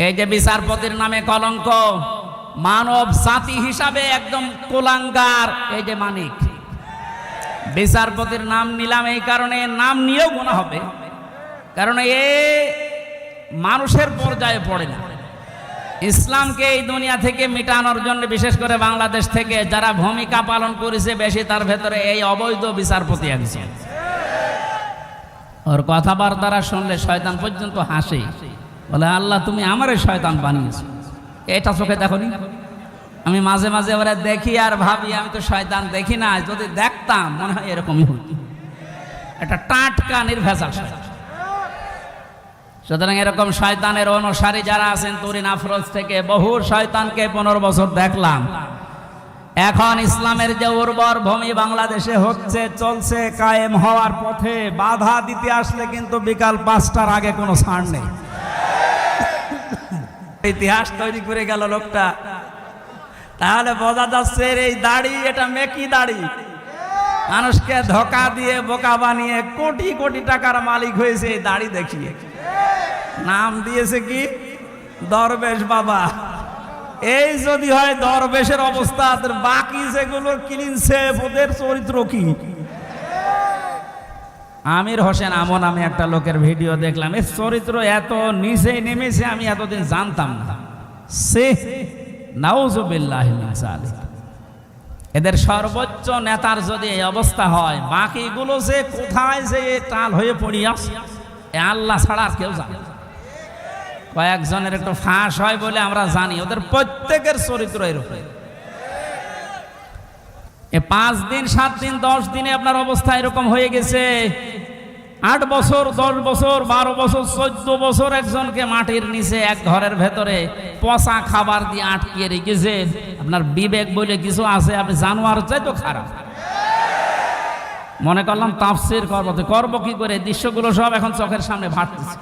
এই যে বিচারপতির নামে কলঙ্ক, মানব জাতি হিসাবে একদম কুলাঙ্গার। এই যে মানিক, বিচারপতির নাম নিলাম এই কারণে, নাম নিয়েও গুনাহ হবে, কারণ এ মানুষের পর্যায়ে পড়ে না। ইসলামকে এই দুনিয়া থেকে মিটানোর জন্য বিশেষ করে বাংলাদেশ থেকে যারা ভূমিকা পালন করেছে বেশি, তার ভেতরে এই অবৈধ বিচারপতি একজন। ওর কথাবার্তা শুনলে শয়তান পর্যন্ত হাসে, বলে আল্লাহ তুমি আমারে শয়তান বানিয়েছো। এটা চোখে দেখোনি? আমি মাঝে মাঝে ওরা দেখি আর ভাবি আমি তো শয়তান দেখি না, যদি দেখতাম মনে হয় এরকমই হতো। এটা টাটকা নির্ভেজাল শয়তান। সুতরাং এরকম শয়তানের অনুসারী যারা আছেন তুরিন আফরোজ থেকে বহু শয়তানকে 15 বছর দেখলাম। এখন ইসলামের যে উর্বর ভূমি বাংলাদেশে হচ্ছে, চলছে, কায়েম হওয়ার পথে, বাধা দিতে আসলে কিন্তু বিকাল 5টার আগে কোনো ছাড় নেই। ইতিহাস তৈরি করে গেল লোকটা। তাহলে বোঝা যাচ্ছে এই দাড়ি এটা মেকি দাড়ি, মানুষকে ধোকা দিয়ে বোকা বানিয়ে কোটি কোটি টাকার মালিক হয়েছে এই দাড়ি দেখিয়ে। নাম দিয়েছে কি দরবেশ বাবা। এই যদি হয় দরবেশের অবস্থা, বাকি যেগুলো কিনছে ওদের চরিত্র কি? আমির হোসেন আমন আমি একটা লোকের ভিডিও দেখলাম, এর চরিত্র এত নিচে নেমেছে আমি এতদিন জানতাম না। সে নাউজুবিল্লাহি মিন যালিক। এদের সর্বোচ্চ নেতার যদি এই অবস্থা হয়, বাকিগুলো যে কোথায় যে টাল হয়ে পড়িয়া আল্লাহ ছাড়া আর কেউ জানে। কয়েকজনের একটু ফাঁস হয় বলে আমরা জানি, ওদের প্রত্যেকের চরিত্র এরকম। 5 দিন 7 দিন 10 দিনে আপনার অবস্থা এরকম হয়ে গেছে। 8 বছর 10 বছর 12 বছর 14 বছর একজনকে মাটির নিচে এক ঘরের ভেতরে পচা খাবার দিয়ে আটকিয়ে রেখেছে। আপনার বিবেক বলে কিছু আছে? আপনি জানোয়ার চাইতো খারাপ। মনে করলাম তাফসীর করবো কি করে? দৃশ্যগুলো সব এখন চোখের সামনে ভাসতেছে।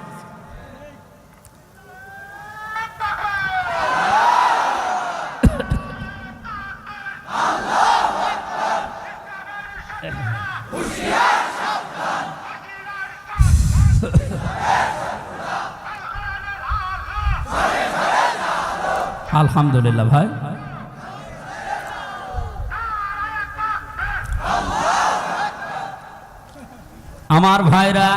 আলহামদুলিল্লাহ ভাই, আমার ভাইরা,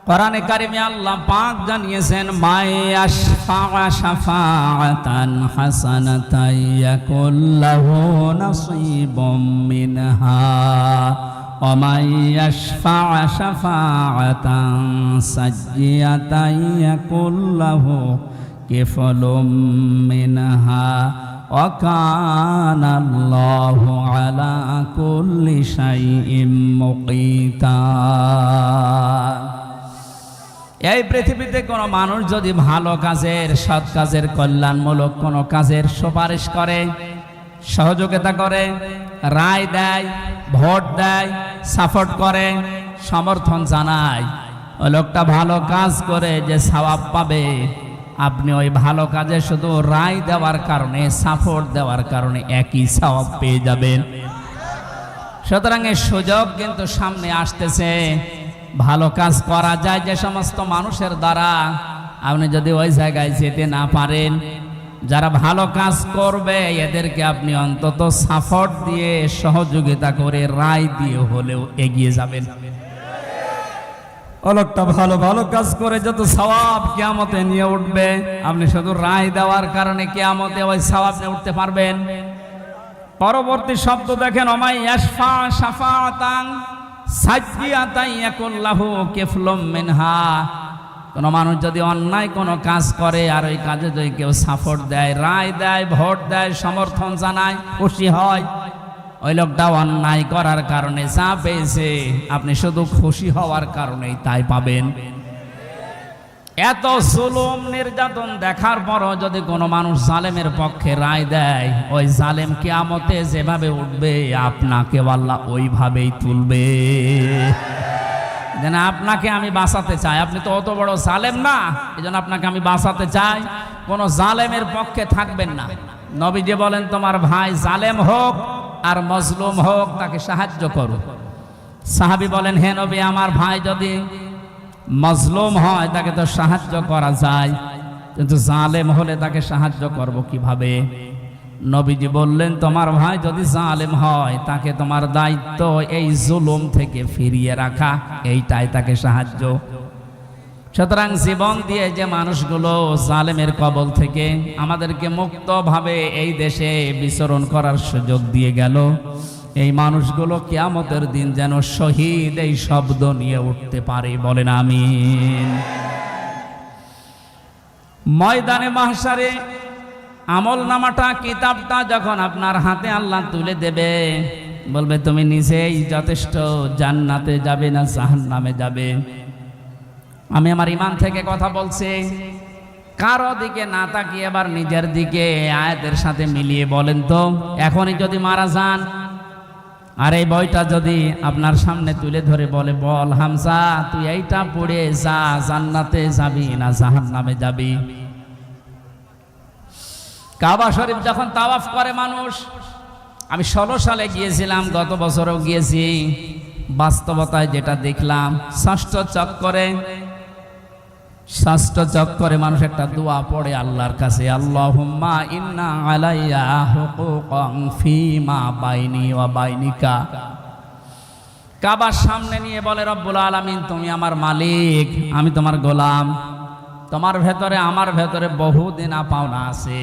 কোরআনে কারিমে আল্লাহ পাক জানিয়েছেন মায়াশফা শাফাআতান হাসানাতান ইয়াকুল্লাহু নাসীবুম মিনহা ওয়া মায়াশফা শাফাআতান সাইয়্যাতান ইয়াকুল্লাহু কিফলুম মিনহা ওয়া কানাল্লাহু আলা কুল্লি শাইইন মুকিতা। এই পৃথিবীতে কোনো মানুষ যদি ভালো কাজের, সৎ কাজের, কল্যাণমূলক কোনো কাজের সুপারিশ করে, সহযোগিতা করে, রায় দেয়, ভোট দেয়, সাপোর্ট করে, সমর্থন জানায়, ওই লোকটা ভালো কাজ করে যে সওয়াব পাবে, আপনি ওই ভালো কাজে শুধু রায় দেওয়ার কারণে, সাপোর্ট দেওয়ার কারণে একই সওয়াব পেয়ে যাবেন। সুতরাং এই সুযোগ কিন্তু সামনে আসতেছে। ভালো কাজ করা যায় যে সমস্ত মানুষের দ্বারা, আপনি যদি ওই জায়গায় যেতে না পারেন, যারা ভালো কাজ করবে এদেরকে আপনি অন্তত সাপোর্ট দিয়ে, সহযোগিতা করে, রায় দিয়ে হলেও এগিয়ে যাবেন। লোকটা ভালো ভালো কাজ করে যত সওয়াব কিয়ামতে নিয়ে উঠবে, আপনি শুধু রায় দেওয়ার কারণে কিয়ামতে ওই সওয়াব নিয়ে উঠতে পারবেন। পরবর্তী শব্দ দেখেন, ওমাই ইয়াশফা শাফাআতান সাইয়্যাতান ইয়াকুল্লাহু কিফলুম মিনহা। কোন মানুষ যদি অন্যায় কোনো কাজ করে আর ওই কাজে যদি কেউ সাপোর্ট দেয়, রায় দেয়, ভোট দেয়, সমর্থন জানায়, খুশি হয়, ওই লোকটা অন্যায় করার কারণে যা পেয়েছে আপনি শুধু খুশি হওয়ার কারণেই তাই পাবেন। এত জুলুম নির্যাতন দেখার পরও যদি কোনো মানুষ জালেমের পক্ষে রায় দেয়, ওই জালেম কিয়ামতে যেভাবে উঠবে আপনাকে আল্লাহ ওইভাবেই তুলবে। যেন আপনাকে আমি বাঁচাতে চাই, আপনি তো অত বড় জালেম না, এই জন্য আপনাকে আমি বাঁচাতে চাই। কোনো জালেমের পক্ষে থাকবেন না। নবীজি বলেন তোমার ভাই জালেম হোক আর মজলুম হোক, তাকে সাহায্য করো। সাহাবী বলেন হে নবী, আমার ভাই যদি মজলুম হয় তাকে তো সাহায্য করা যায়, কিন্তু জালেম হলে তাকে সাহায্য করব কিভাবে? নবীজি বললেন, তোমার ভাই যদি জালেম হয় তাকে তোমার দায়িত্ব এই জুলুম থেকে ফিরিয়ে রাখা, এইটাই তাকে সাহায্য। সুতরাং জীবন দিয়ে যে মানুষগুলো জালেমের কবল থেকে আমাদেরকে মুক্তভাবে এই দেশে বিচরণ করার সুযোগ দিয়ে গেল, এই মানুষগুলো কিয়ামতের দিন যেন শহীদ এই শব্দ নিয়ে উঠতে পারে, বলেন আমিন। ময়দানে মাহশারে আমলনামাটা, কিতাবটা যখন আপনার হাতে আল্লাহ তুলে দেবে, বলবে তুমি নিজেই যথেষ্ট, জান্নাতে যাবে না জাহান্নামে যাবে। আমি আমার ঈমান থেকে কথা বলছি, কারো দিকে না তাকিয়ে এবার নিজের দিকে আয়াতের সাথে মিলিয়ে বলেন তো, এখনই যদি মারা যান আর এই বইটা যদি আপনার সামনে তুলে ধরে বলে, বল হামজা তুই এইটা পড়ে যা, জান্নাতে যাবি না জাহান্নামে যাবি? কাবা শরীফ যখন তাওয়াফ করে মানুষ, আমি 16 সালে গিয়েছিলাম, গত বছরও গিয়েছি, বাস্তবতায় যেটা দেখলাম, ষষ্ঠ চক্করে মানুষ একটা দোয়া পড়ে আল্লাহর কাছে, আল্লাহুম্মা ইন্না আলাইয়া হুকুকান ফীমা বাইনি ওয়া বাইনিকা। কাবার সামনে নিয়ে বলে, রব্বুল আলামিন তুমি আমার মালিক, আমি তোমার গোলাম, তোমার ভেতরে আমার ভেতরে বহু দেনা পাওনা আছে,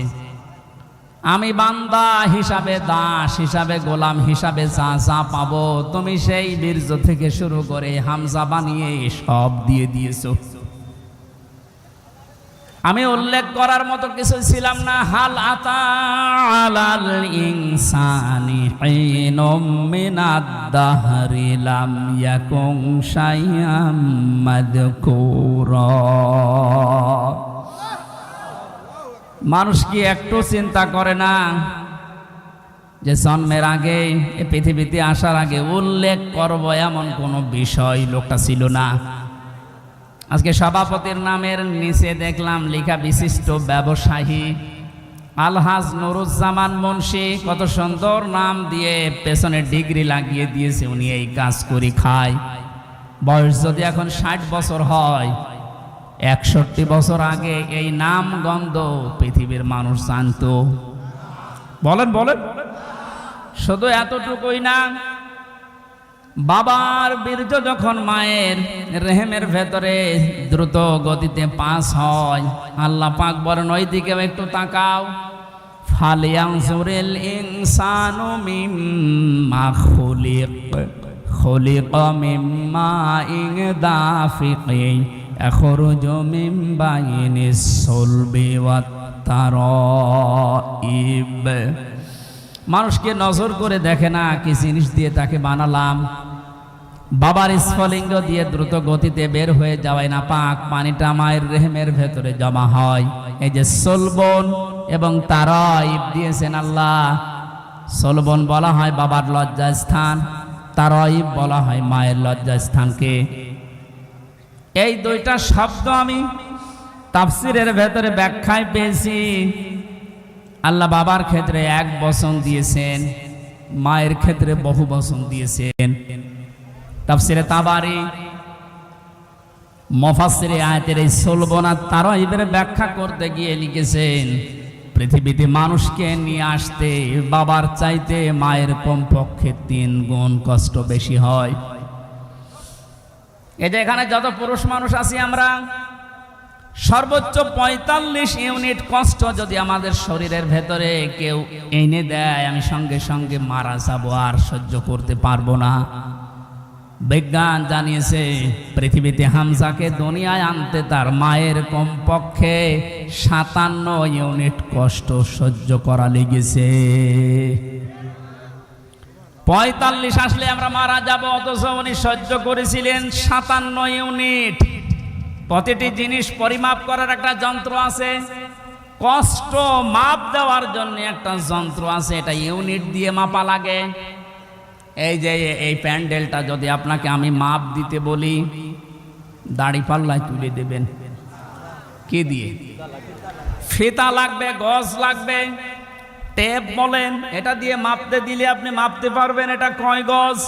আমি বান্দা হিসাবে, দাস হিসাবে, গোলাম হিসাবে যা যা পাবো তুমি সেই বীর্য থেকে শুরু করে হামজা বানিয়ে সব দিয়ে দিয়েছো। আমি উল্লেখ করার মতো কিছু ছিলাম না। হাল আতা আলাল ইনসানি হিনুম মিনাদ দাহরি লাম ইয়াকুন শাইআম মাযকুরা। মানুষ কি একটু চিন্তা করে না যে জন্মের আগে, এই পৃথিবীতে আসার আগে উল্লেখ করব এমন কোনো বিষয় লোকটা ছিল না? আজকে সভাপতির নামের নিচে দেখলাম লেখা বিশিষ্ট ব্যবসায়ী আলহাজ নুরুজ্জামান মুন্সি, কত সুন্দর নাম দিয়ে পেছনে ডিগ্রি লাগিয়ে দিয়েছে, উনি এই কাজ করে খায়। বয়স যদি এখন 60 বছর হয়, 61 বছর আগে এই নাম গন্ধ পৃথিবীর মানুষ জানতো? বলেন বলেন। শুধু এতটুকুই না, বাবার বীর্য যখন মায়ের রেহেমের ভেতরে দ্রুত গতিতে পাস হয়, আল্লাহ পাক বলেন ওই দিকেও একটু তাকাও, ফালিয়ানজুরিল ইনসানু মিম্মা খুলিকা মিম্মা ইন দাফিকিন ইয়াখরুজু মিন বাইনিস সুলবি ওয়াত তারাইব। মানুষকে নজর করে দেখে না কি জিনিস দিয়ে তাকে বানালাম। বাবার স্ফলিঙ্গ দিয়ে দ্রুত গতিতে বের হয়ে যাওয়ায় না পাক পানিটা মায়ের রেহেমের ভেতরে জমা হয়। এই যে সলবন এবং তারাইব দিয়েছেন আল্লাহ। সলবন বলা হয় বাবার লজ্জাস্থান, তারাইব বলা হয় মায়ের লজ্জাস্থানকে। এই দুইটা শব্দ আমি তাফসিরের ভেতরে ব্যাখ্যায় পেয়েছি। আল্লাহ বাবার ক্ষেত্রে 1 বচন দিয়েছেন, মায়ের ক্ষেত্রে বহু বচন দিয়েছেন। তাফসিরে তাবারি মুফাসসিরে আয়াতের এই সলবন আর তারাইবের ব্যাখ্যা করতে গিয়ে লিখেছেন, পৃথিবীতে মানুষকে নিয়ে আসতে বাবার চাইতে মায়ের কমপক্ষে 3 গুণ কষ্ট বেশি হয়। এই যে এখানে যত পুরুষ মানুষ আছি আমরা, সর্বোচ্চ 45 ইউনিট কষ্ট যদি আমাদের শরীরের ভেতরে কেউ এনে দেয়, আমি সঙ্গে সঙ্গে মারা যাব, আর সহ্য করতে পারবো না। বিজ্ঞান জানিয়েছে পৃথিবীতে হামজাকে দুনিয়ায় আনতে তার মায়ের কমপক্ষে 57 ইউনিট কষ্ট সহ্য করা লেগেছে। 45 আসলে আমরা মারা যাব, অথচ উনি সহ্য করেছিলেন 57 ইউনিট। প্রতিটি জিনিস পরিমাপ করার একটা যন্ত্র আছে, কষ্ট মাপ দেওয়ার জন্য একটা যন্ত্র আছে, এটা ইউনিট দিয়ে মাপা লাগে। এই যে এই প্যান্ডেলটা যদি আপনাকে আমি মাপ দিতে বলি, দাড়ি পাল্লায় তুলে দেবেন কি দিয়ে? ফিতা লাগবে, গজ লাগবে, টেপ বলেন, এটা দিয়ে মাপতে দিলে আপনি মাপতে পারবেন এটা কয় গজ।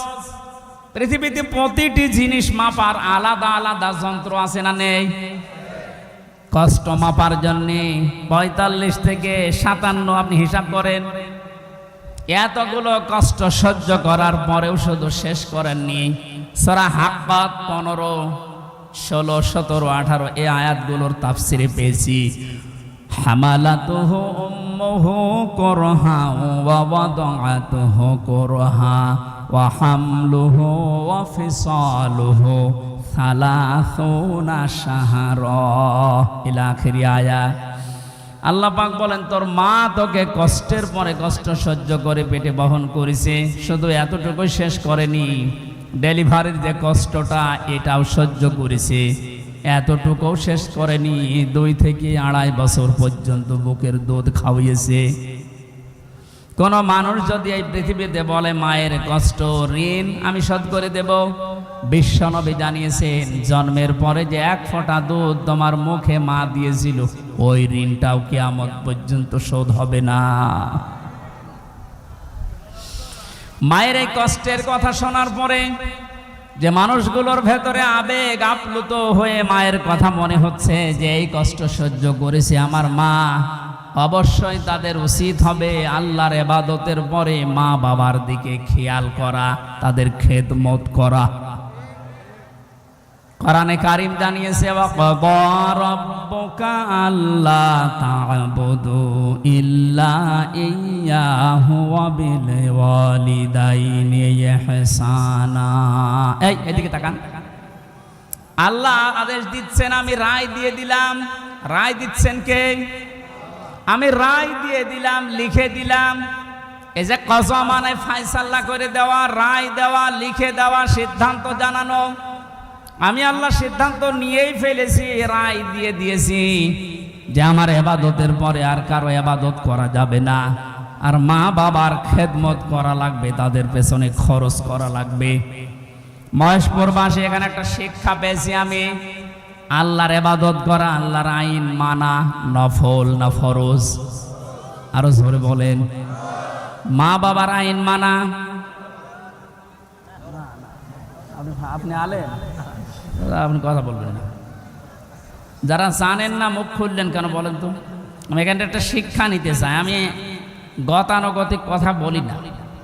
পৃথিবীতে প্রতিটি জিনিস মাপার আলাদা আলাদা যন্ত্র আছে না নেই? কষ্ট মাপার জন্য ৪৫ থেকে ৫৭ আপনি হিসাব করেন। এতগুলো কষ্ট সহ্য করার পরেও শুধু শেষ করেননি। সূরা হাক্কাত ১৫, ১৬, ১৭, ১৮ এই আয়াতগুলোর তাফসিরে পেয়েছি হামালাতুহু উম্মুহু কুরহা ওয়া ওয়াদাআতুহু কুরহা ওয়া হামলুহু ওয়া ফিসালুহু ৩০ শাহরা ইলা আখিরি আয়াত। আল্লাহ পাক বলেন তোর মা তোকে কষ্টের পরে কষ্ট সহ্য করে পেটে বহন করেছে, শুধু এতটুকু শেষ করেনি, ডেলিভারির যে কষ্টটা এটাও সহ্য করেছে, এতটুকুও শেষ করেনি, ২ থেকে ২.৫ বছর পর্যন্ত বুকের দুধ খাওয়িয়েছে। কোন মানুষ যদি এই পৃথিবীতে বলে মায়ের কষ্ট ঋণ আমি শোধ করে দেব, বিশ্বনবী জানিয়েছেন জন্মের পরে যে ১ ফোঁটা দুধ তোমার মুখে মা দিয়েছিল ওই ঋণটাও কিয়ামত পর্যন্ত শোধ হবে না। মায়ের এই কষ্টের কথা শোনার পরে যে মানুষগুলোর ভেতরে আবেগ আপ্লুত হয়ে মায়ের কথা মনে হচ্ছে যে এই কষ্ট সহ্য করেছে আমার মা, অবশ্যই তাদের উচিত হবে আল্লাহর ইবাদতের পরে মা বাবার দিকে খেয়াল করা, তাদের খেদমত করা। কোরআনে কারীম জানিয়েছে ওয়াকাদা রাব্বুকা আল্লা তা'বুদু ইল্লা ইয়্যাহু ওয়া বিল ওয়ালিদাইনি ইহসানা। এদিকে তাকান। আল্লাহ আদেশ দিচ্ছেন, আমি রায় দিয়ে দিলাম। রায় দিচ্ছেন কে? আমি রায় দিয়ে দিলাম, লিখে দিলাম। এই যে কযা মানে ফয়সালা করে দেওয়া, রায় দেওয়া, লিখে দেওয়া, সিদ্ধান্ত জানানো। আমি আল্লাহ সিদ্ধান্ত নিয়েই ফেলেছি, রায় দিয়ে দিয়েছি যে আমার ইবাদতের পরে আর কারো ইবাদত করা যাবে না, আর মা বাবার খেদমত করা লাগবে, তাদের পেছনে খরচ করা লাগবে। মহেশপুরবাসী এখানে একটা শিক্ষা পেয়েছি আমি, আল্লাহর ইবাদত করা, আল্লাহর আইন মানা নফল না ফরজ? আরো জোরে বলেন। মা বাবার আইন মানা। আপনি আলেন, আপনি কথা বলবেন না। যারা জানেন না মুখ খুললেন কেন বলেন তো? আমি এখানে একটা শিক্ষা নিতে চাই, আমি গতানুগতিক কথা বলি না।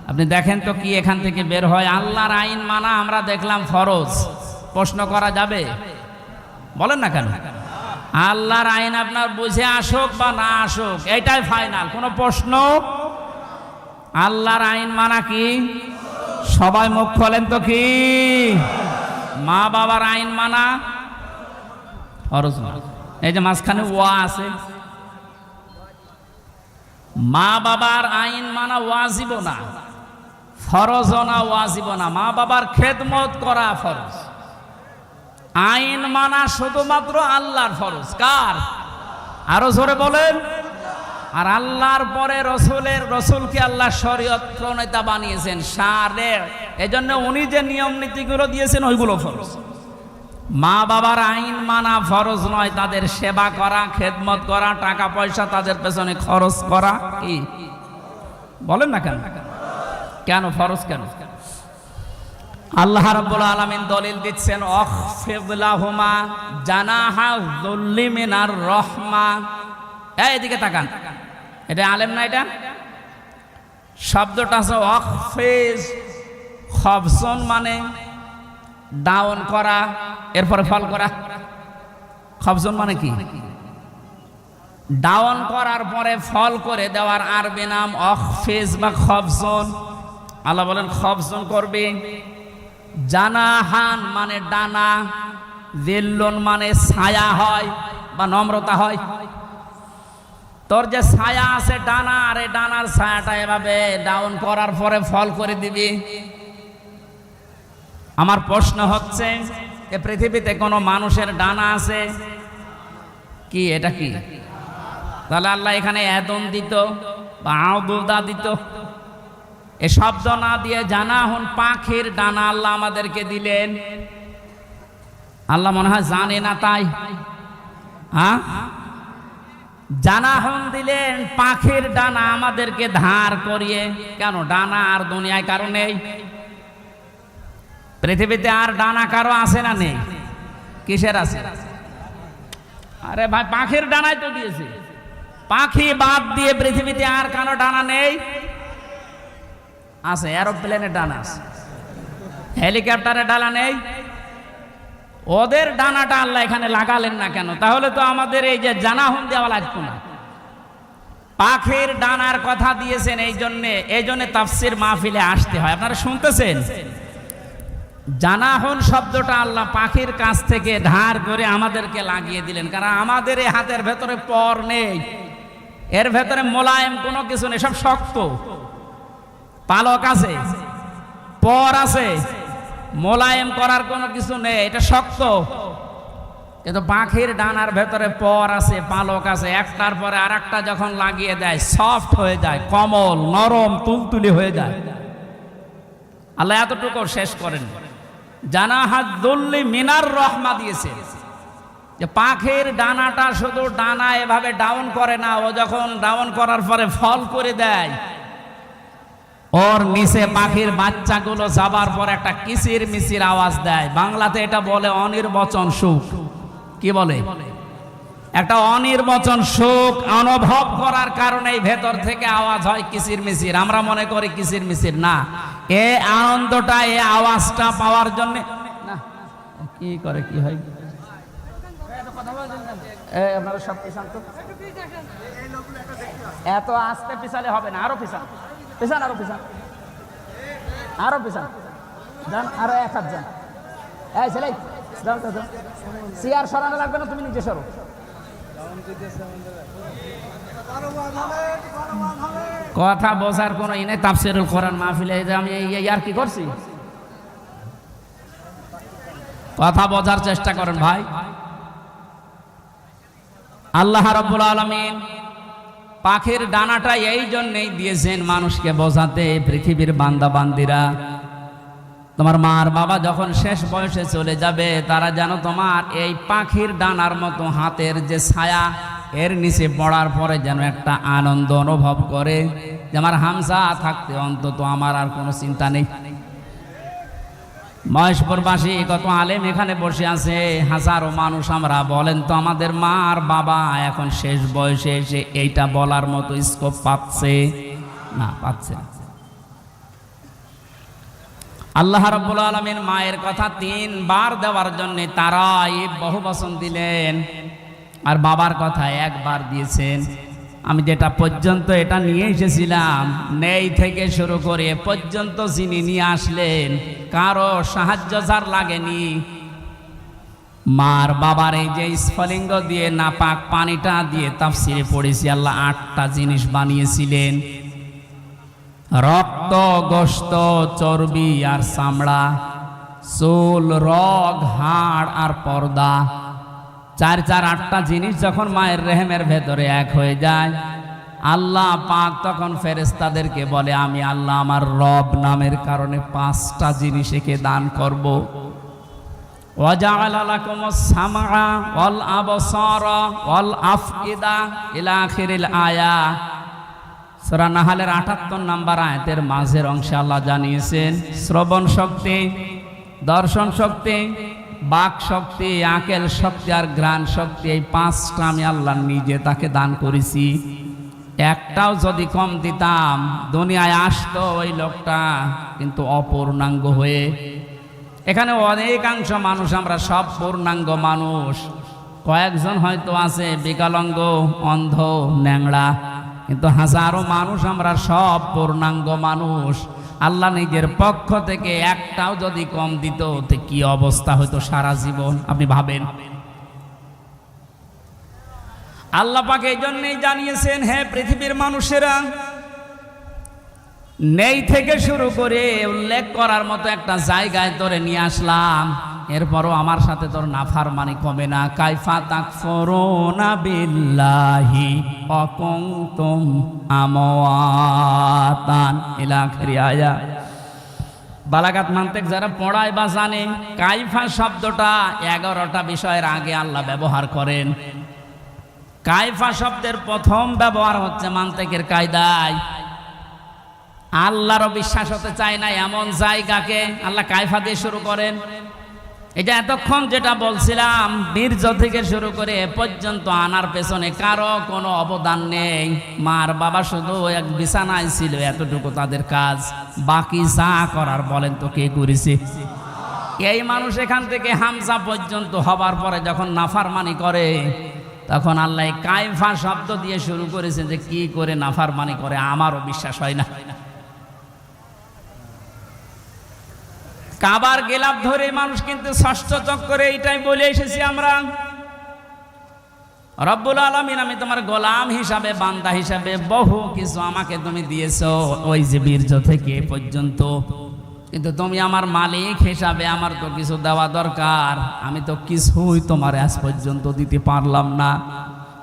আপনি দেখেন তো কি এখান থেকে বের হয়। আল্লাহর আইন মানা আমরা দেখলাম ফরজ, প্রশ্ন করা যাবে? বলেন না কেন? আল্লাহর আইন আপনার বুঝে আসুক বা না আসুক এটাই ফাইনাল, কোনো প্রশ্ন। আল্লাহর আইন মানা কি? সবাই মুখ খোলেন তো কি? মা বাবার আইন মানা ফরজ না। এই যে মাঝখানে ওয়া আছে, মা বাবার আইন মানা ওয়াজিব না, ফরজ না, ওয়াজিব না। মা বাবার খেদমত করা ফরজ, আইন মানা শুধুমাত্র আল্লাহর ফরজ। কার? আরো জোরে বলেন। আর আল্লাহর পরে রসুলকে আল্লাহ শরীয়ত প্রণেতা বানিয়েছেন, শারে। এজন্য উনি যে নিয়ম নীতিগুলো দিয়েছেন ওইগুলো ফরজ। মা বাবার আইন মানা ফরজ নয়, তাদের সেবা করা, খেদমত করা, টাকা পয়সা তাদের পেছনে খরচ করা কি? বলেন না কেন? কেন ফরজ? কেন? আল্লাহ রাব্বুল আলামিন দলিল দিচ্ছেন আখফিদ লাহুমা জানাহা যুল্লি মিনার রাহমা। এদিকে তাকান, এটা আলেম না? এটা শব্দটা আছে আখফিজ, খবসন মানে ডাউন করা, এরপরে ফল করা। খবসন মানে কি? ডাউন করার পরে ফল করে দেওয়ার আরবি নাম আখফিজ বা খবসন। আল্লাহ বলেন খবসন করবে। জানাহান মানে ডানা, জিল্লুন মানে ছায়া হয় বা নম্রতা হয়। তোর যে ছায়া আছে ডানা, আর এই ডানার ছায়াটা এভাবে ডাউন করার পরে ফল করে দিবি। আমার প্রশ্ন হচ্ছে, এ পৃথিবীতে কোনো মানুষের ডানা আছে কি? এটা কি? তাহলে আল্লাহ এখানে এদন দিত বা আউদুদা দিত, এ শব্দ না দিয়ে জানাহুন পাখির ডানা আল্লাহ আমাদেরকে দিলেন। আল্লাহ মনে হয় জানে না তাই? হ্যাঁ, জানাহুন দিলেন পাখির ডানা আমাদেরকে ধার করিয়ে। কেন? ডানা আর দুনিয়ায় কারো নেই। পৃথিবীতে আর ডানা কারো আছে না নেই? কিসের আছে? আরে ভাই পাখির ডানায় তো দিয়েছে। পাখি বাদ দিয়ে পৃথিবীতে আর কারো ডানা নেই? আছে, এরোপ্লেনের ডানা আছে, হেলিকপ্টারের ডানা নেই। ওদের ডানাটা আল্লাহ এখানে লাগালেন না কেন? তাহলে তো আমাদের এই যে জানাহুন দেওয়া লাগতো না। পাখির ডানার কথা দিয়েছেন এই জন্য তাফসীর মাহফিলে আসতে হয়। আপনারা শুনতেছেন? জানাহুন শব্দটা আল্লাহ পাখির কাছ থেকে ধার করে আমাদেরকে লাগিয়ে দিলেন, কারণ আমাদের এই হাতের ভেতরে পর নেই, এর ভেতরে মোলায়েম কোনো কিছু নেই, সব শক্ত। পালক আছে, পর আছে, মোলায়েম করার কোনো কিছু নেই, এটা শক্ত। কিন্তু পাখির ডানার ভেতরে পর আছে, পালক আছে, একটার পরে আর একটা যখন লাগিয়ে দেয় সফট হয়ে যায়, কোমল নরম তুলতুলি হয়ে যায়। আল্লাহ এতটুকু শেষ করেন, জানাহাদুল্লি মিনার রহমা দিয়েছে, যে পাখির ডানাটা শুধু ডানা এভাবে ডাউন করে না, ও যখন ডাউন করার পরে ফল করে দেয়, ওর নিচে পাখির বাচ্চাগুলো যাবার পর একটা কিচির মিচির আওয়াজ দেয়। বাংলাতে এটা বলে অনির্বচন সুখ। কি বলে? একটা অনির্বচন সুখ অনুভব করার কারণে ভেতর থেকে আওয়াজ হয় কিচির মিচির। আমরা মনে করি কিচির মিচির না, এ আনন্দটা, এ আওয়াজটা পাওয়ার জন্য না। কি করে কি হয়? আপনারা সব পিছান তো, এত আস্তে পিছালে হবে না, আরো পিছান, পিছান, আরো পিছান, আরো পিছান যান, আরো এক হাত যান। এই ছেলে যাও তো, চেয়ার সরানো লাগবে না, তুমি নিজে সরো। কথা বোঝার কোনো ই নেই। তাফসীরুল কোরআন মাহফিলে আমি আর কি করছি? কথা বোঝার চেষ্টা করেন ভাই। আল্লাহ রাব্বুল আলামিন পাখির ডানাটা এই জন্যই দিয়েছেন মানুষকে বোঝাতে, পৃথিবীর বান্দা বান্দিরা, তোমার মার বাবা যখন শেষ বয়সে চলে যাবে, তারা যেন তোমার এই পাখির ডানার মতো হাতের যে ছায়া, এর নিচে পড়ার পরে যেন একটা আনন্দ অনুভব করে, যে আমার হামজা থাকতে অন্তত আমার আর কোনো চিন্তা নেই। মহেশপুরবাসী কত আলেম এখানে বসে আছে, হাজারো মানুষ আমরা, বলেন তো আমাদের মা আর বাবা এখন শেষ বয়সে এসে এইটা বলার মতো স্কোপ পাচ্ছে না? পাচ্ছে না। আল্লাহ রাব্বুল আলামিন মায়ের কথা 3 বার দেওয়ার জন্য তারাই বহুবচন দিলেন, আর বাবার কথা 1 বার দিয়েছেন। আমি যেটা পর্যন্ত এটা নিয়ে এসেছিলাম, নেই থেকে শুরু করে পর্যন্ত যিনি নিয়ে আসলেন, কারো সাহায্য যার লাগেনি। মার বাবার এই যে স্ফলিঙ্গ দিয়ে নাপাক পানিটা দিয়ে তাফসীরে পড়েছি, আল্লাহ 8টা জিনিস বানিয়েছিলেন: রক্ত, গোশত, চর্বি আর চামড়া, চুল, রগ, হাড় আর পর্দা। 8টা জিনিস যখন মায়ের রেহেমের ভেতরে এক হয়ে যায়, আল্লাহ পাক তখন ফেরেশতাদেরকে বলে, আমি আল্লাহ আমার রব নামের কারণে 5টা জিনিস একে দান করব। ওয়াজআলা লাকুমুস সামআ ওয়াল আবসারা ওয়াল আফইদা ইলা আখিরিল আয়া। সূরা নাহলের 78 নম্বর আয়াতের মাঝের অংশে আল্লাহ জানিয়েছেন, শ্রবণ শক্তি, দর্শন শক্তি, বাক শক্তি, আকেল শক্তি আর ঘ্রাণ শক্তি, এই 5টা আমি আল্লাহ নিজে তাকে দান করেছি। একটাও যদি কম দিতাম, দুনিয়ায় আসতো ওই লোকটা কিন্তু অপূর্ণাঙ্গ হয়ে। এখানে অনেকাংশ মানুষ আমরা সব পূর্ণাঙ্গ মানুষ, কয়েকজন হয়তো আছে বিকলাঙ্গ, অন্ধ, ন্যাংড়া, কিন্তু হাজারো মানুষ আমরা সব পূর্ণাঙ্গ মানুষ। আল্লাহ নিজের পক্ষ থেকে একটাও যদি কম দিত, তো কি অবস্থা হতো সারা জীবন, আপনি ভাবেন। আল্লাহ পাক এই জন্যই জানিয়েছেন, হে পৃথিবীর মানুষেরা, নেই থেকে শুরু করে উল্লেখ করার মতো একটা জায়গায় তোরে নিয়ে আসলাম, এরপরও আমার সাথে তোর নাফরমানি কমে না। কাইফা তাকফুরুনা বিল্লাহি ওয়া কুনতুম আমওয়াতান ইলা আখিরি আয়াত। বালাগাত মান্তিক যারা পড়ায় বা জানে, কাইফা শব্দটা 11টা বিষয়ের আগে আল্লাহ ব্যবহার করেন। কাইফা শব্দের প্রথম ব্যবহার হচ্ছে মান্তিকের কায়দায়। আল্লাহরও বিশ্বাস হতে চায় না এমন জায়গাকে আল্লাহ কাইফা দিয়ে শুরু করেন। এটা এতক্ষণ যেটা বলছিলাম, বীর্য থেকে শুরু করে এ পর্যন্ত আনার পেছনে কারো কোনো অবদান নেই। মার বাবা শুধু এক বিছানায় ছিল, এতটুকু তাদের কাজ। বাকি যা করার বলেন তো কে করেছে? এই মানুষ এখান থেকে হামজা পর্যন্ত হবার পরে যখন নাফরমানি করে, তখন আল্লাহ কাইফা শব্দ দিয়ে শুরু করেছে যে কি করে নাফরমানি করে আমারও বিশ্বাস হয় না। কাবার গেলাপ ধরে মানুষ কিন্তু ষষ্ঠ চক্করে এইটাই বলে এসেছি আমরা, রব্বুল আলামিন আমি তোমার গোলাম হিসাবে, বান্দা হিসাবে বহু কিছু আমাকে তুমি দিয়েছো, ওই যে বীর্য থেকে পর্যন্ত, কিন্তু তুমি আমার মালিক হিসাবে আমার তো কিছু দেওয়া দরকার। আমি তো কিছুই তোমার আজ পর্যন্ত দিতে পারলাম না,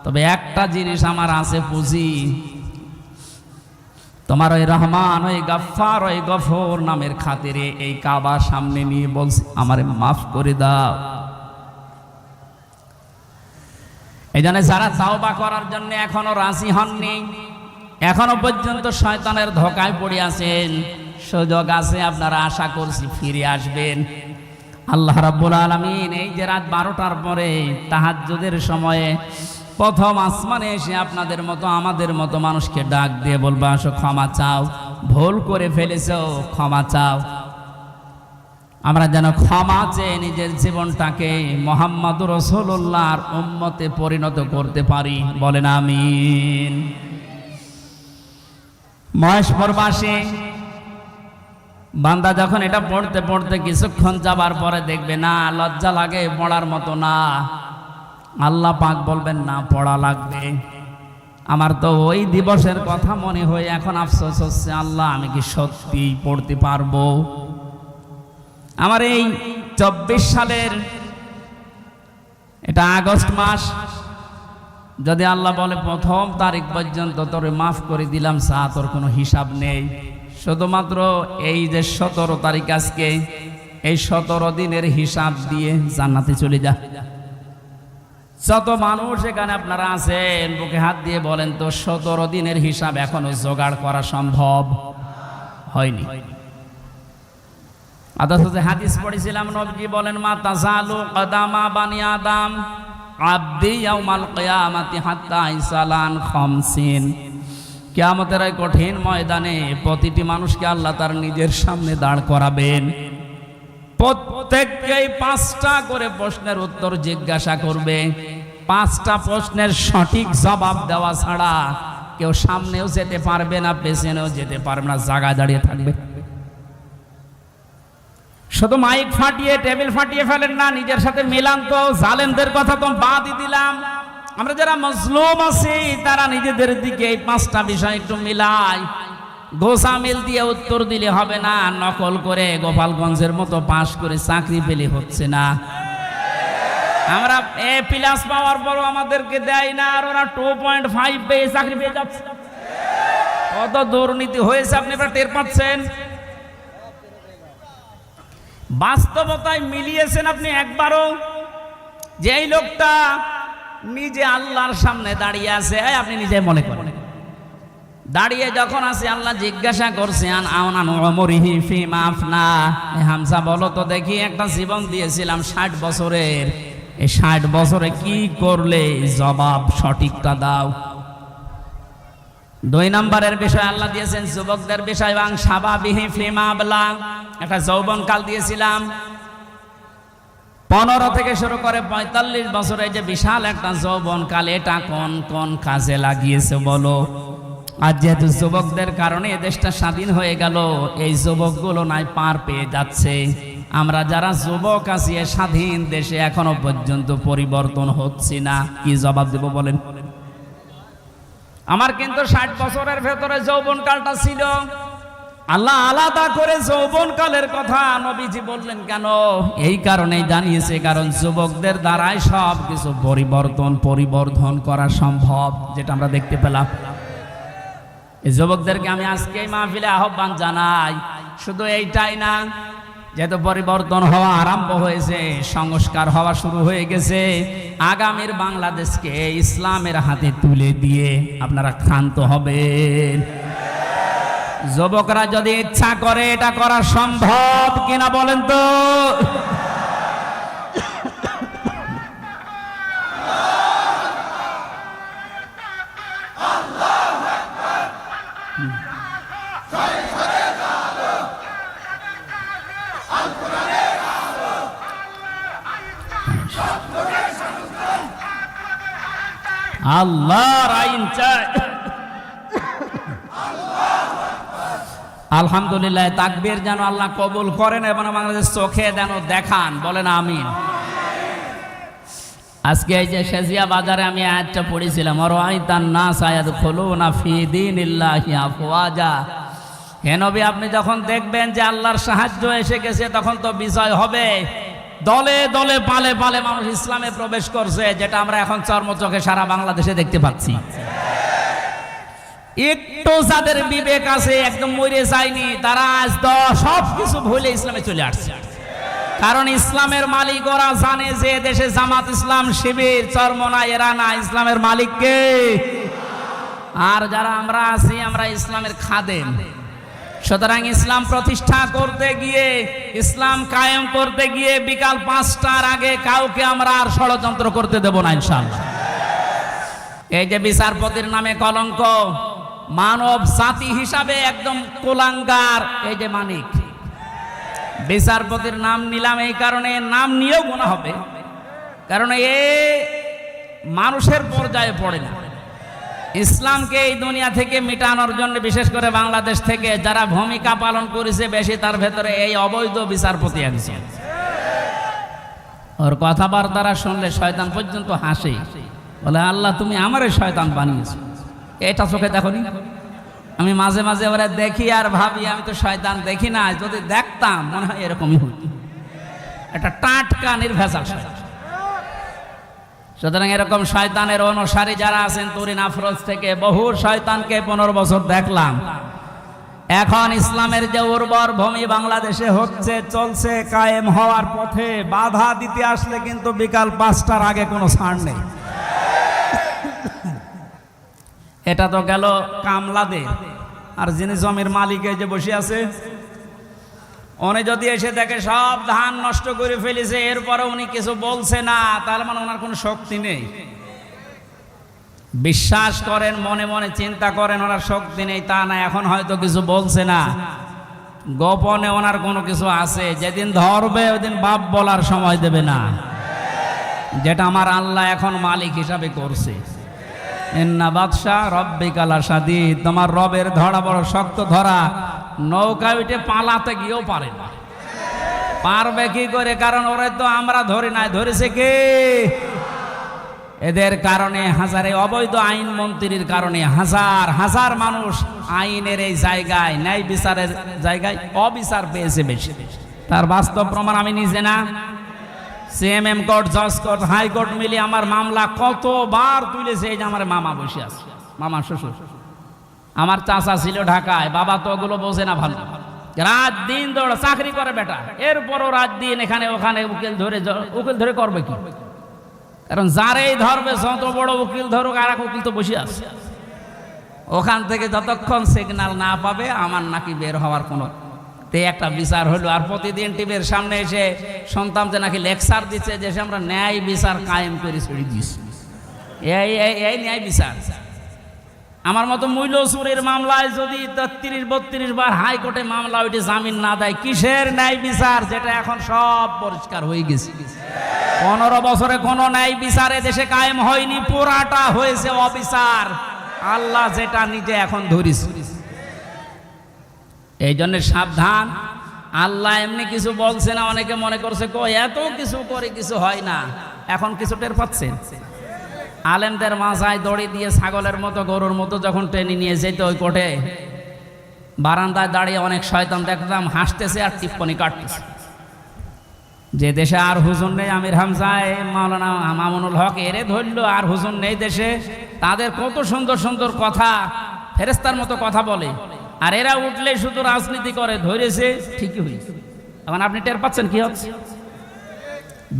তবে একটা জিনিস আমার আছে পুঁজি, তোমার ওই রহমান, ওই গফফার, ওই গফর নামের খাতিরে এই কাবা সামনে নিয়ে বলছি আমারে মাফ করে দাও। এই জন্য যারা তাওবা করার জন্য এখনো রাজি হননি, এখনো পর্যন্ত শয়তানের ধোঁকায় পড়ে আছেন, সুযোগ আছে, আপনারা আশা করছি ফিরে আসবেন। আল্লাহ রাব্বুল আলামিন এই যে রাত 12টার পরে তাহাজ্জুদের সময়ে প্রথম আসমানে এসে আপনাদের মতো আমাদের মতো মানুষকে ডাক দিয়ে বলবে আসো ক্ষমা চাও, ভুল করে ফেলেছো ক্ষমা চাও। আমরা যেন ক্ষমা চেয়ে নিজের জীবনটাকে মুহাম্মদুর রাসূলুল্লাহর উম্মতে পরিণত করতে পারি, বলেন আমিন। মহেশপুরবাসী বান্দা যখন এটা পড়তে পড়তে কিছুক্ষণ যাবার পরে দেখবে না লজ্জা লাগে, পড়ার মতো না, আল্লাহ পাক বলবেন না পড়া লাগবে। আমার তো ওই দিবসের কথা মনে হয়ে এখন আফসোস হচ্ছে, আল্লাহ আমি কি সত্যি পড়তে পারবো? আমার এই 24 সালের এটা আগস্ট মাস, যদি আল্লাহ বলে প্রথম তারিখ পর্যন্ত তোরে মাফ করে দিলাম, তোর কোনো হিসাব নেই, শুধুমাত্র এই যে 17 তারিখ আজকে, এই 17 দিনের হিসাব দিয়ে জান্নাতে চলে যা। যত মানুষ এখানে আপনারা আছেন বুকে হাত দিয়ে বলেন তো 17 দিনের হিসাব এখনো জোগাড় করা সম্ভব হয়নি। অথচ যে হাদিস পড়েছিলাম, নবী বলেন মা তাজালু কদামা বানি আদম আবদি ইয়াউমাল কিয়ামাতি হাত্তা ইসালান খামসিন। কিয়ামতের এই কঠিন ময়দানে প্রতিটি মানুষকে আল্লাহ তার নিজের সামনে দাঁড় করাবেন, প্রত্যেককেই 5টা করে প্রশ্নের উত্তর জিজ্ঞাসা করবে। 5টা প্রশ্নের সঠিক জবাব দেওয়া ছাড়া কেউ সামনেও যেতে পারবে না, পেছনেও যেতে পারবে না, জায়গায় দাঁড়িয়ে থাকবে। শুধু মাইক ফাটিয়ে টেবিল ফাটিয়ে ফেলেন না, নিজের সাথে মিলান তো। জালেমদের কথা তো বাদই দিলাম, আমরা যারা মজলুম আছি তারা নিজেদের দিকে এই 5টা বিষয় একটু মিলাই। গোসামিল দিয়ে উত্তর দিলে হবে না, নকল করে গোপালগঞ্জের মতো পাশ করে চাকরি পেলে হচ্ছে না। আমরা A+ পাওয়ার পরও আমাদেরকে দেয় না, আর ওরা 2.5 পেয়ে চাকরি পেয়ে যাচ্ছে। কত দুর্নীতি হয়েছে আপনি এবার টের পাচ্ছেন। বাস্তবতায় মিলিয়েছেন আপনি একবারও যে এই লোকটা নিজে আল্লাহর সামনে দাঁড়িয়ে আছে? আপনি নিজে মনে করেন দাঁড়িয়ে যখন আছে, আল্লাহ জিজ্ঞাসা করছেন হামজা বলো তো দেখি, একটা জীবন দিয়েছিলাম 60 বছরের, এই 60 বছরে কি করলে? জবাব সঠিকটা দাও। 2 নম্বরের বিষয় আল্লাহ দিয়েছেন যুবকদের বিষয়, এবং সাবাবিহি ফিমা আবলা, একটা যৌবনকাল দিয়েছিলাম। 15 থেকে শুরু করে 45 বছরে যে বিশাল একটা যৌবনকাল, এটা কোন কোন কাজে লাগিয়েছে বলো? আর যেহেতু যুবকদের কারণে এ দেশটা স্বাধীন হয়ে গেল, এই যুবকগুলো নাই পার পেয়ে যাচ্ছে। আমরা যারা যুবক আছি এ স্বাধীন দেশে এখনো পর্যন্ত পরিবর্তন হচ্ছে না, কি জবাব দেব বলেন? আমার কিন্তু 60 বছরের ভেতরে যৌবনকালটা ছিল। আল্লাহ আলাদা করে যৌবনকালের কথা নবীজি বললেন কেন? এই কারণেই জানিয়েছে, কারণ যুবকদের দ্বারাই সব কিছু পরিবর্ধন করা সম্ভব, যেটা আমরা দেখতে পেলাম। এই যুবকদেরকে আমি আজকে এই মাহফিলে আহ্বান জানাই, শুধু এইটাই না, যেহেতু পরিবর্তন হওয়া আরম্ভ হয়েছে, সংস্কার হওয়া শুরু হয়ে গেছে, আগামীর বাংলাদেশকে ইসলামের হাতে তুলে দিয়ে আপনারা ক্ষান্ত হবেন। যুবকরা যদি ইচ্ছা করে এটা করা সম্ভব কিনা বলেন তো? আল্লাহর আইন চাই। আলহামদুলিল্লাহ, তাকবীর যেন আল্লাহ কবুল করেন এবং বাংলাদেশ চোখে যেন দেখান, বলেন আমিন। আজকে এই যে শেজিয়া বাজারে আমি আয়াতটা পড়েছিলাম, আরাআইতান নাস ইয়াদখুলুনা ফি দীনিল্লাহি আফওয়াজা। হে নবী, আপনি যখন দেখবেন যে আল্লাহর সাহায্য এসে গেছে, তখন তো বিজয় হবে। দলে দলে পালে পালে মানুষ ইসলামে প্রবেশ করছে, যেটা আমরা এখন চর্মচোখে সারা বাংলাদেশে দেখতে পাচ্ছি। একটু যাদের বিবেক আছে, একদম মরে যায়নি, তারা আজ সব কিছু ভুলে ইসলামে চলে আসছে। কারণ ইসলামের মালিক ওরা জানে যে দেশে জামাত ইসলাম, শিবির, চরমনা, এরা না, ইসলামের মালিক কে? আর যারা আমরা আছি, আমরা ইসলামের খাদেম। সুতরাং ইসলাম প্রতিষ্ঠা করতে গিয়ে, ইসলাম কায়েম করতে গিয়ে বিকাল 5টার আগে কাউকে আমরা আর ষড়যন্ত্র করতে দেব না ইনশাআল্লাহ। এই যে বিচারপতির নামে কলঙ্ক, মানব জাতি হিসাবে একদম কুলাঙ্গার এই যে মানিক। বিচারপতির নাম নিলাম এই কারণে, নাম নিয়েও গুনাহ হবে, কারণ এ মানুষের পর্যায়ে পড়ে না। ইসলামকে এই দুনিয়া থেকে মিটানোর জন্য, বিশেষ করে বাংলাদেশ থেকে যারা ভূমিকা পালন করেছে বেশি, তার ভেতরে এই অবৈধ বিচারপতি একজন। ওর কথাবার্তা শুনলে শয়তান পর্যন্ত হাসে, বলে আল্লাহ তুমি আমারে শয়তান বানিয়েছো। এটা চোখে দেখোনি? আমি মাঝে মাঝে ওরা দেখি আর ভাবি আমি তো শয়তান দেখি না, যদি দেখতাম মনে হয় এরকমই হতো। এটা টাটকা নির্ভেজাল শয়তান। সুতরাং এরকম শয়তানের অনুসারী যারা আছেন, তুরিন আফরোজ থেকে বহু শয়তানকে 15 বছর দেখলাম। এখন ইসলামের যে উর্বর ভূমি বাংলাদেশে হচ্ছে, চলছে, কায়েম হওয়ার পথে, বাধা দিতে আসলে কিন্তু বিকাল 5টার আগে কোনো ছাড় নেই। এটা তো গেল কামলাদের। আর যিনি জমির মালিক যে বসে আছে, উনি যদি এসে দেখে সব ধান নষ্ট করে ফেলেছে, এরপরে উনি কিছু বলছে না, তার মানে ওনার কোনো শক্তি নেই। বিশ্বাস করেন, মনে মনে চিন্তা করেন ওনার শক্তি নেই তা না, এখন হয়তো কিছু বলছে না, গোপনে ওনার কোনো কিছু আছে। যেদিন ধরবে ওইদিন বাপ বলার সময় দেবে না, যেটা আমার আল্লাহ এখন মালিক হিসাবে করছে। ইন্না বাদশা রব্বিকা লাশাদীদ, তোমার রবের ধরা বড় শক্ত ধরা। নৌকা উঠে পালাতে গিয়েও পারে না। পারবে কি করে? কারণ ওরা তো আমরা ধরি নাই, ধরেছে কে? এদের কারণে হাজারে, অবৈধ আইন মন্ত্রীর কারণে হাজার হাজার মানুষ আইনের এই জায়গায়, ন্যায় বিচারের জায়গায় অবিচার পেয়েছে বেশি। তার বাস্তব প্রমাণ আমি নিজে না, সিএমএম কোর্ট, জজ কোর্ট, হাইকোর্ট মিলিয়ে আমার মামলা কতবার তুলেছে। এই যে আমার মামা বসে আছে, মামা শ্বশুর, আমার চাচা ছিল ঢাকায়, বাবা তো ওগুলো বোঝে না ভালো, রাত দিন দৌড় চাকরি করে বেটা, এরপরও রাত দিন এখানে ওখানে উকিল ধরে করবে কি? কারণ যারেই ধরবে, যত বড় উকিল ধরুক, আর এক উকিল তো বসে আছে ওখান থেকে, যতক্ষণ সিগন্যাল না পাবে আমার নাকি বের হওয়ার কোনো একটা বিচার হলো। আর প্রতিদিন টিভির সামনে এসে শুনতাম যে নাকি লেকচার দিচ্ছে, যে আমরা ন্যায় বিচার কায়েম করে ছেড়ে দিচ্ছি। এই ন্যায় বিচার। আমার মতো মূল্য চুরির মামলায় যদি 33-32 বার হাইকোর্টে মামলা ওইটি জামিন না দেয়, কিসের ন্যায় বিচার? যেটা এখন সব পরিষ্কার হয়ে গেছে। 15 বছরে কোনো ন্যায় বিচারে দেশে কায়েম হয়নি, পুরাটা হয়েছে অবিচার। আল্লাহ যেটা নিজে এখন ধরিস। এই জন্য সাবধান। আল্লাহ এমনি কিছু বলছে না, অনেকে মনে করছে এত কিছু করে কিছু হয় না। এখন কিছু টের পাচ্ছেন? আলেমদের মাথায় দড়ি দিয়ে ছাগলের মতো, গরুর মতো যখন টেনে নিয়ে যেত ওই কোর্টে, বারান্দায় দাঁড়িয়ে অনেক শয়তান দেখতাম হাসতেছে আর টিপ্পনি কাটতেছে। যে দেশে আর হুজুর নেই, আমির হামজা, মাওলানা মামুনুল হক, এরে ধরলো, আর হুজুর নেই দেশে, তাদের কত সুন্দর সুন্দর কথা, ফেরেস্তার মতো কথা বলে, আর এরা উঠলে শুধু রাজনীতি করে। ধরেছে ঠিকই হয়েছে। এখন আপনি টের পাচ্ছেন কি হচ্ছে?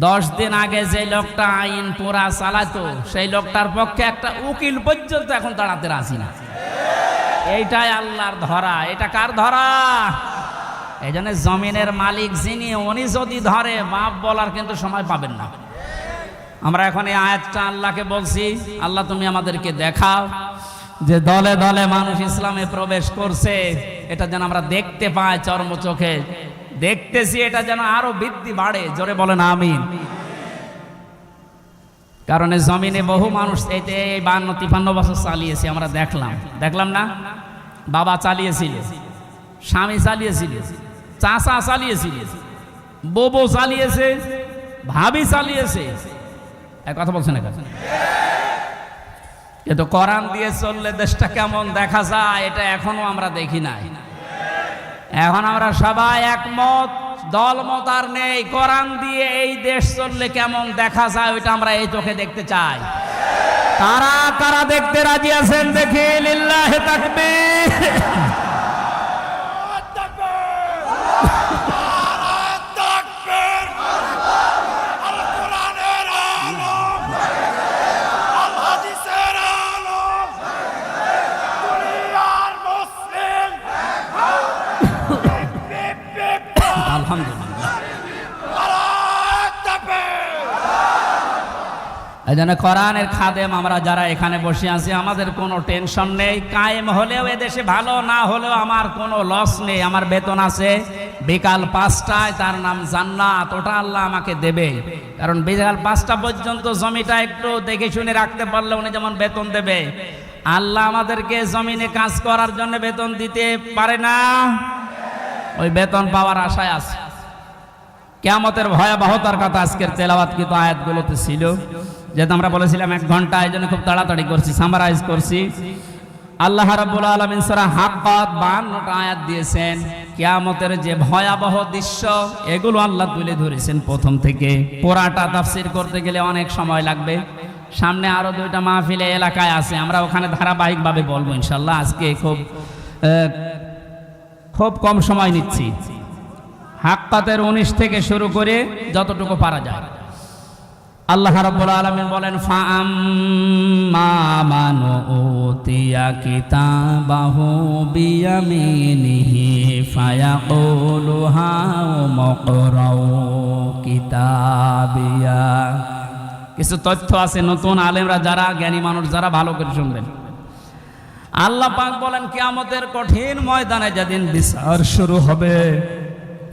10 দিন আগে যে লোকটা আইন পুরা চালাতো, সেই লোকটার পক্ষে একটা উকিল পর্যন্ত এখন দাঁড়াতে রাজি না। এইটাই আল্লাহর ধরা। এটা কার ধরা? এই জন্য জমিনের মালিক যিনি, উনি যদি ধরে, বাপ বলার কিন্তু সময় পাবেন না। আমরা এখন এই আয়াতটা আল্লাহকে বলছি, আল্লাহ তুমি আমাদেরকে দেখাও, যে দলে দলে মানুষ ইসলামে প্রবেশ করছে, এটা যেন আমরা দেখতে পাই চর্ম চোখে, দেখতেছি, এটা যেন আরো বৃদ্ধি বাড়ে। জোরে বলেন আমিন। কারণ এই জমিনে বহু মানুষ এই 52-53 বছর চালিয়েছে, আমরা দেখলাম না? বাবা চালিয়েছিল, স্বামী চালিয়েছিল, চাচা চালিয়েছিল, বউ চালিয়েছে, ভাবি চালিয়েছে। এক কথা বলছেন না? কিন্তু কোরআন দিয়ে চললে দেশটা কেমন দেখা যায়, এটা এখনো আমরা দেখি নাই। এখন আমরা সবাই একমত, দলমত আর নেই। কোরআন দিয়ে এই দেশ চললে কেমন দেখা যায়, ওইটা আমরা এই চোখে দেখতে চাই। কারা কারা দেখতে রাজি আছেন দেখি? লিল্লাহি তাকবীর। এই জন্য কোরআনের খাদেম আমরা যারা এখানে বসে আছি, আমাদের কোনো টেনশন নেই। কায়েম হলেও এদেশে ভালো, না হলেও আমার কোনো লস নেই। আমার বেতন আছে বিকাল 5টায়, তার নাম জান্নাত, ওটা আল্লাহ আমাকে দেবে। কারণ বিকাল 5টা পর্যন্ত জমিটা একটু দেখে শুনে রাখতে পারলে উনি যেমন বেতন দেবে, আল্লাহ আমাদেরকে জমিনে কাজ করার জন্য বেতন দিতে পারে না? ওই বেতন পাওয়ার আশায় আছে। কিয়ামতের ভয়াবহতার কথা আজকের তেলাওয়াতকৃত আয়াতগুলোতে ছিল। যেহেতু আমরা বলেছিলাম 1 ঘন্টা, এই জন্য খুব তাড়াতাড়ি করছি, সামারাইজ করছি। আল্লাহ রাব্বুল আলামিন সূরা হাক্কাত 52টা আয়াত দিয়েছেন। কিয়ামতের যে ভয়াবহ দৃশ্য, এগুলো আল্লাহ তুলে ধরেছেন প্রথম থেকে। পুরাটা তাফসীর করতে গেলে অনেক সময় লাগবে। সামনে আরো 2টা মাহফিলে এলাকায় আছে, আমরা ওখানে ধারাবাহিকভাবে বলবো ইনশাআল্লাহ। আজকে খুব কম সময় নিচ্ছি। হাক্কাতের 19 থেকে শুরু করে যতটুকু পারা যায়। আল্লাহ রাব্বুল আলামিন বলেন, ফাআম্মা মান উতিয়া কিতাবাহু বিয়ামিনিহি ফায়াকুলু হাউমুকরাউ কিতাবিয়া। কিছু তথ্য আছে নতুন, আলেমরা যারা, জ্ঞানী মানুষ যারা, ভালো করে শুনবেন। আল্লাহ পাক বলেন, কিয়ামতের কঠিন ময়দানে যেদিন বিচার শুরু হবে,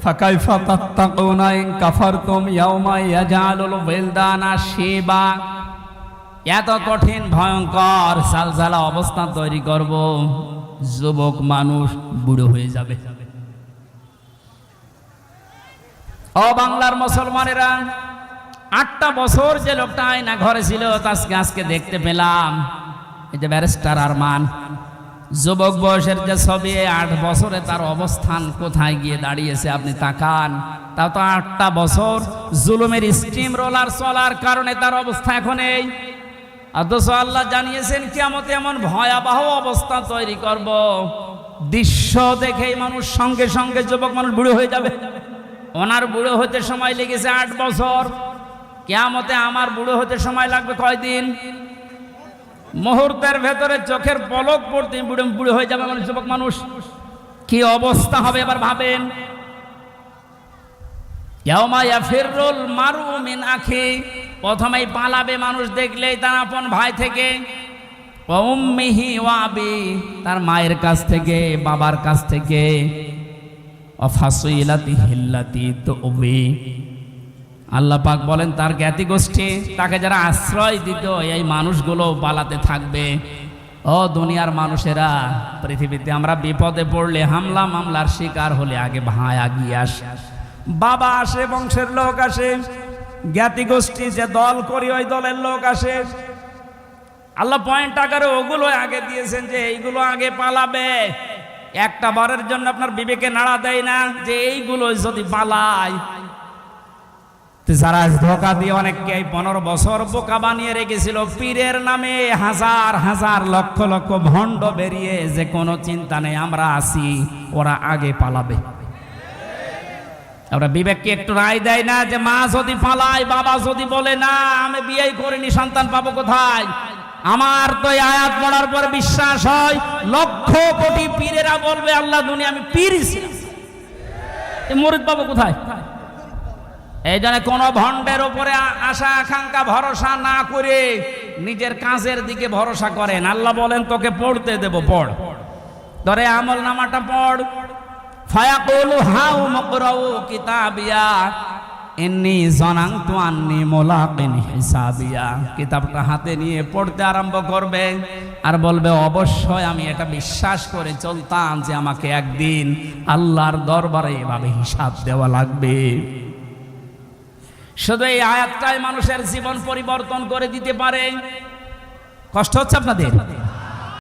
ফাকাইফা তাত্তাকুনা ইন কাফারতুম ইয়াওমা ইয়াজআলুল ওয়িলদানা শিবা। এত কঠিন ভয়ঙ্কর সালসালা অবস্থা তৈরি করব, যুবক মানুষ বুড়ো হয়ে যাবে। ও বাংলার মুসলমানেরা, 8টা বছর যে লোকটা আয়না ঘরে ছিল, আজকে দেখতে পেলাম। এই যে ব্যারিস্টার আরমান, যুবক বয়সের যে ছবি, 8 বছরে তার অবস্থান কোথায় গিয়ে দাঁড়িয়েছে আপনি তাকান। তাও তো 8টা বছর জুলুমের স্টিম রোলার চলার কারণে তার অবস্থা এখন এই। অথচ আল্লাহ জানিয়েছেন কিয়ামতে এমন ভয়াবহ অবস্থা তৈরি করব, দৃশ্য দেখেই মানুষ সঙ্গে সঙ্গে, যুবক মানুষ বুড়ো হয়ে যাবে। ওনার বুড়ো হতে সময় লেগেছে 8 বছর, কিয়ামতে আমার বুড়ো হতে সময় লাগবে কয়দিন? মুহূর্তের ভেতরে চোখের পলক পড়তে বুড়ো হয়ে যাবে মানে যুবক মানুষ। কি অবস্থা হবে এবার ভাবেন। ইয়াউমা ইয়াফিরুল মারউ মিন আখি, প্রথমেই পালাবে মানুষ দেখলেই তার আপন ভাই থেকে। ওয়া উম্মিহি ওয়া আবি, তার মায়ের কাছ থেকে, বাবার কাছ থেকে। ওয়া ফাসিলাতিহি আল্লাতী তুবি, আল্লাহ পাক বলেন তার জ্ঞাতি গোষ্ঠী, তাকে যারা আশ্রয় দিত, এই মানুষগুলো পালাতে থাকবে। ও দুনিয়ার মানুষেরা, পৃথিবীতে আমরা বিপদে পড়লে, হামলা মামলার শিকার হলে আগে ভাই আগিয়ে আসে, বাবা আসে, বংশের লোক আসে, জ্ঞাতি গোষ্ঠী যে দল করি ওই দলের লোক আসে। আল্লাহ পয়েন্ট আকারে ওগুলো আগে দিয়েছেন যে এইগুলো আগে পালাবে। একটা বারের জন্য আপনার বিবেকে নাড়া দেয় না যে এইগুলো যদি পালায়? যারা ধোকা দিয়ে অনেককে 15 বছর বোকা বানিয়ে রেখেছিল, পীরের নামে হাজার হাজার লক্ষ লক্ষ ভণ্ড বেরিয়ে, যে কোনো চিন্তা নেই আমরা আছি, ওরা আগে পালাবে। আমরা বিবেককে একটু রায় দেয় না যে মা যদি পালায়, বাবা যদি বলে না আমি বিয়ে করিনি, সন্তান পাবো কোথায়? আমার তো এই আয়াত পড়ার পর বিশ্বাস হয়, লক্ষ কোটি পীরেরা বলবে আল্লাহ দুনিয়া আমি পীর ছিলাম, মুরিদ পাবো কোথায়? এই জন্য কোনো ভণ্ডের উপরে আশা আকাঙ্ক্ষা ভরসা না করে নিজের কাজের দিকে ভরসা করেন। আল্লাহ বলেন তোকে পড়তে দেব, পড়, ধরে আমল নামাটা পড়। ফায়াকুলু হাউ মুকরাউ কিতাবিয়া ইন্নী যানানতু আন্নী মুলাকিন হিসাবিয়া। কিতাবটা হাতে নিয়ে পড়তে আরম্ভ করবে আর বলবে অবশ্যই আমি এটা বিশ্বাস করে চলতাম যে আমাকে একদিন আল্লাহর দরবারে এভাবে হিসাব দেওয়া লাগবে। শুধু এই আয়াতটাই মানুষের জীবন পরিবর্তন করে দিতে পারে। কষ্ট হচ্ছে আপনাদের?